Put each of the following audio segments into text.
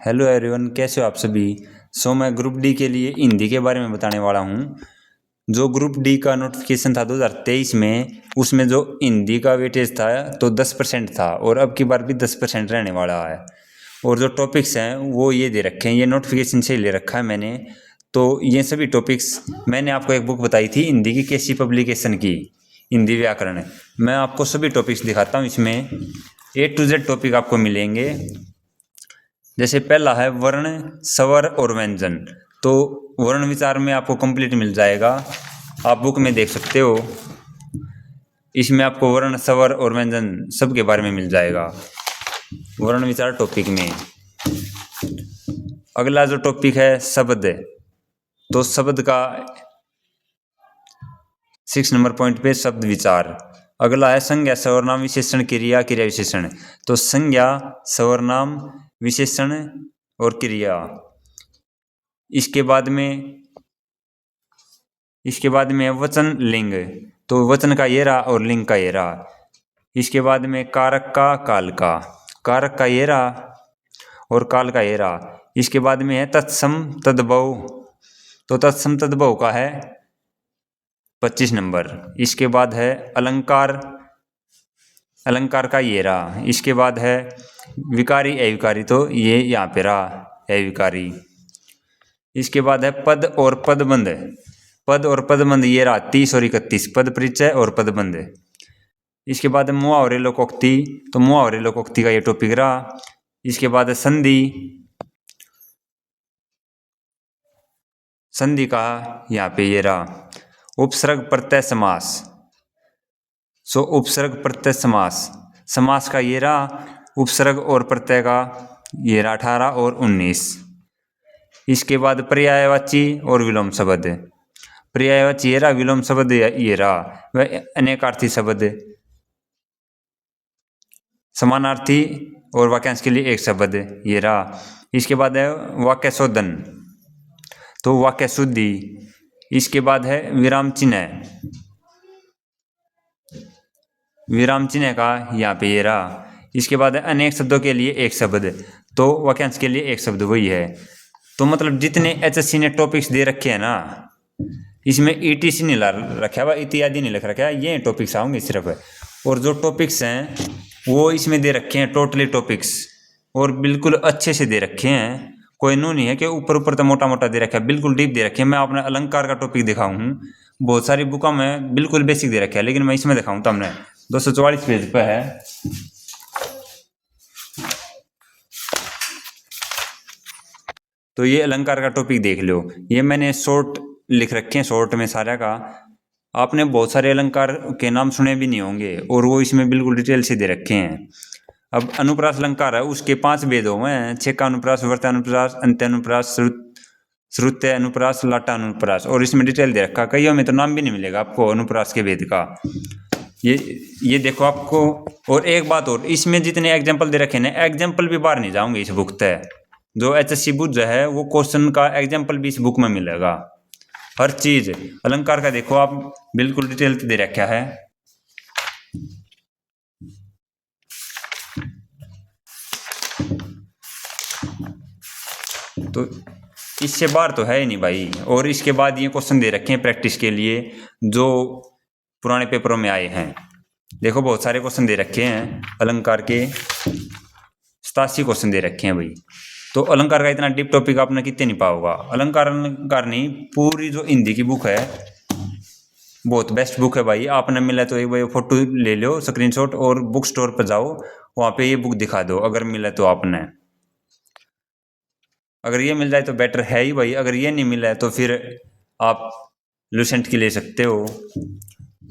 Hello everyone, कैसे हो आप सभी। मैं ग्रुप डी के लिए हिंदी के बारे में बताने वाला हूँ। जो ग्रुप डी का नोटिफिकेशन था 2023 में, उसमें जो हिंदी का वेटेज था तो 10% था और अब की बार भी 10% रहने वाला है। और जो टॉपिक्स हैं वो ये दे रखे हैं, ये नोटिफिकेशन से ले रखा है मैंने। तो ये सभी टॉपिक्स मैंने आपको एक बुक बताई थी हिंदी की कैसी पब्लिकेशन की, हिंदी व्याकरण। मैं आपको सभी टॉपिक्स दिखाता हूँ। इसमें A to Z टॉपिक आपको मिलेंगे। जैसे पहला है वर्ण, स्वर और व्यंजन। तो वर्ण विचार में आपको कंप्लीट मिल जाएगा, आप बुक में देख सकते हो। इसमें आपको वर्ण, स्वर और व्यंजन सब के बारे में मिल जाएगा वर्ण विचार टॉपिक में। अगला जो टॉपिक है शब्द, तो शब्द का 6 नंबर पॉइंट पे शब्द विचार। अगला है संज्ञा, सर्वनाम, विशेषण, क्रिया, क्रिया विशेषण। तो संज्ञा, सर्वनाम, विशेषण और क्रिया। इसके बाद में है वचन, लिंग। तो वचन का ये रहा और लिंग का ये रहा। इसके बाद में कारक का, काल का। कारक का ये रहा और काल का ये रहा। इसके बाद में है तत्सम, तद्भव। तो तत्सम तद्भव का है 25 नंबर। इसके बाद है अलंकार, अलंकार का ये रहा। इसके बाद है विकारी, अविकारी। तो ये यहाँ पे रहा अविकारी। इसके बाद है पद और पदबंध। पद और पदबंध ये रहा 30 और 31, पद परिचय और पदबंध। इसके बाद है मुहावरे, लोकोक्ति। तो मुहावरे, लोकोक्ति का ये टॉपिक रहा। इसके बाद है संधि। संधि का यहाँ पे ये रहा। उपसर्ग, प्रत्यय, समास। उपसर्ग, प्रत्यय, समास। समास का ये रहा। उपसर्ग और प्रत्यय का ये रहा 18 और 19। इसके बाद पर्यायवाची और विलोम शब्द। पर्यायवाची ये रहा, विलोम शब्द ये रहा। वह अनेकार्थी शब्द, समानार्थी और वाक्यांश के लिए एक शब्द ये रहा। इसके बाद है वाक्य शोधन, तो वाक्य शुद्धि। इसके बाद है विराम चिन्ह। विराम चिन्ह का यहाँ पे ये रहा। इसके बाद है अनेक शब्दों के लिए एक शब्द, तो वाक्यांश के लिए एक शब्द वही है। तो मतलब जितने HSC ने टॉपिक्स दे रखे हैं ना, इसमें ETC नहीं ला रखा हुआ, इत्यादि नहीं लिख रखा है, ये टॉपिक्स आएंगे सिर्फ। और जो टॉपिक्स हैं वो इसमें दे रखे हैं टोटली टॉपिक्स, और बिल्कुल अच्छे से दे रखे हैं। कोई नो नहीं है कि ऊपर ऊपर तो मोटा मोटा दे रखा है, बिल्कुल डीप दे रखे हैं। मैं अपने अलंकार का टॉपिक दिखाऊँ, बहुत सारी बुकों में बिल्कुल बेसिक दे रखा है, लेकिन मैं इसमें दिखाऊँ तो हमने 244 पेज पे है। तो ये अलंकार का टॉपिक देख लो, ये मैंने शॉर्ट लिख रखे हैं, शॉर्ट में सारा का। आपने बहुत सारे अलंकार के नाम सुने भी नहीं होंगे, और वो इसमें बिल्कुल डिटेल से दे रखे हैं। अब अनुप्रास अलंकार है, उसके 5 भेद हुए हैं। छेका अनुप्रास, वर्त्यानुप्रास, अंत्यानुप्रास, श्रुत्य अनुप्रास, लाटा अनुप्रास, और इसमें डिटेल दे रखा। कईयों में तो नाम भी नहीं मिलेगा आपको अनुप्रास के भेद का। ये देखो आपको। और एक बात और, इसमें जितने एग्जाम्पल दे रखे हैं, एग्जाम्पल भी बाहर नहीं जाऊंगे इस बुक से। जो HSC बुक है वो क्वेश्चन का एग्जाम्पल भी इस बुक में मिलेगा, हर चीज। अलंकार का देखो आप, बिल्कुल डिटेल दे रखा है। तो इससे बाहर तो है ही नहीं भाई। और इसके बाद ये क्वेश्चन दे रखे हैं प्रैक्टिस के लिए, जो पुराने पेपरों में आए हैं। देखो बहुत सारे क्वेश्चन दे रखे हैं अलंकार के, 87 क्वेश्चन दे रखे हैं भाई। तो अलंकार का इतना डीप टॉपिक आपने कितने नहीं पाओगा। अलंकार नहीं, पूरी जो हिंदी की बुक है बहुत बेस्ट बुक है भाई। आपने मिला तो एक बार फोटो ले लो, स्क्रीनशॉट, और बुक स्टोर पर जाओ, वहाँ पे ये बुक दिखा दो अगर मिला तो आपने। अगर ये मिल जाए तो बेटर है ही भाई। अगर ये नहीं मिला है तो फिर आप लुसेंट की ले सकते हो,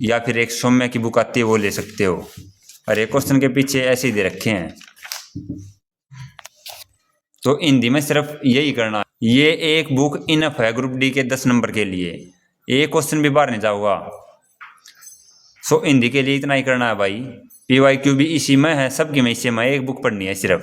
या फिर एक सौम्य की बुक आती है वो ले सकते हो। और एक क्वेश्चन के पीछे ऐसे ही दे रखे हैं। तो हिंदी में सिर्फ यही करना, ये एक बुक इनफ है ग्रुप डी के 10 नंबर के लिए। एक क्वेश्चन भी बाहर नहीं जाऊंगा। हिंदी के लिए इतना ही करना है भाई। PYQ भी इसी में है, सबकी में इसी में एक बुक पढ़नी है सिर्फ।